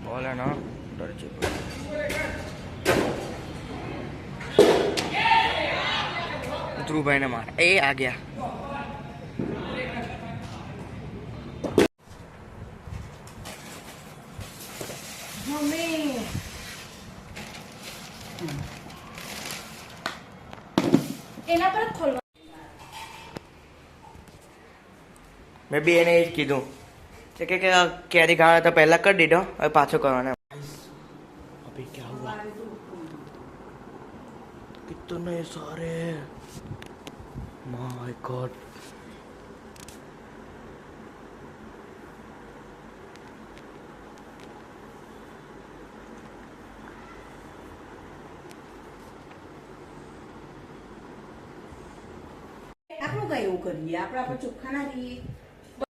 बोला ना डर ध्रुव भाई ने मारा ए आ गया એના પર ખોલવા મેં બી એને જ કીધું કે કેરી ખાવા તો પહેલા કરી દીધો હવે પાછો કરવાનો अभी क्या हुआ कितने सारे माय गॉड આપણું કઈ એવું કરીએ આપણે ચોખ્ખા ના રહીએ